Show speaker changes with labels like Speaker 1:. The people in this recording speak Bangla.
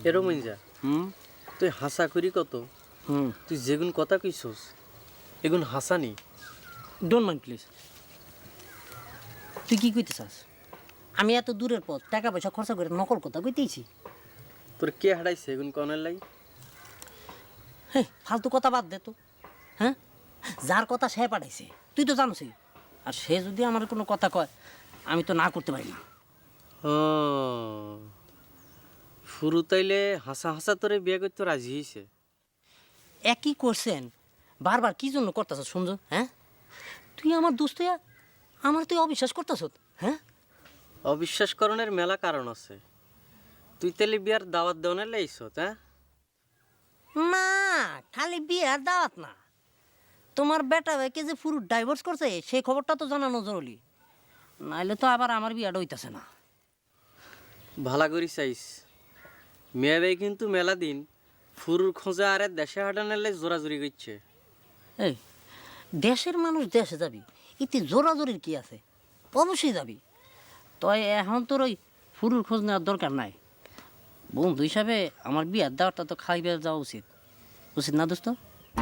Speaker 1: এরো মঞ্জা তুই হাসা করি কত তুই যেগুন কথা কইছস এগুন হাসানি।
Speaker 2: Don't mind please. তুই কি কইতে চাস? আমি এত দূরের পথ টাকা পয়সা খরচা করে নকল কথা কইতেইছি।
Speaker 1: তোর কে হারাইছে এগুন কনের লাই?
Speaker 2: হ্যাঁ, ফালতু কথা বাদ দে তো। হ্যাঁ, যার কথা সে পাঠাইছে তুই তো জানোসই। আর সে যদি আমার কোনো কথা কয় আমি তো না করতে পারি না।
Speaker 1: ফুরু তাইলে হাসা হাসা তোরে বিয়ে করতে রাজি হয়েছে?
Speaker 2: একই করছেন বারবার কি জন্য করতেছ শুনছ? হ্যাঁ, তুই আমার দোস্ত আমার তুই অবিশ্বাস করতেছ? হ্যাঁ,
Speaker 1: অবিশ্বাস করণের মেলা কারণ আছে। তুই তাইলে বিয়ার দাওয়াত দেওয়ানের লাইছ? হ্যাঁ
Speaker 2: না, খালি বিয়ার দাওয়াত না, তোমার বেটা ভাইকে যে পুরো ডাইভোর্স করছে সেই খবরটা তো জানানো জরুরি, নাইলে তো আবার আমার বিয়াটা হইতাছে না।
Speaker 1: ভালা করি চাইস। মেয়ে ভাই কিন্তু মেলা দিন ফুরুর খোঁজা আরে দেশে হাঁটানের লাই জোরাজুরি করছে।
Speaker 2: এই দেশের মানুষ দেশে যাবি, ইতি জোরাজোরির কি আছে? অবশ্যই যাবি। তয় এখন তোর ওই ফুরুর খোঁজ নেওয়ার দরকার নাই। বন্ধু হিসাবে আমার বিয়ার দাওয়াতটা তো খাইবে যাওয়া উচিত, উচিত না দোস্ত?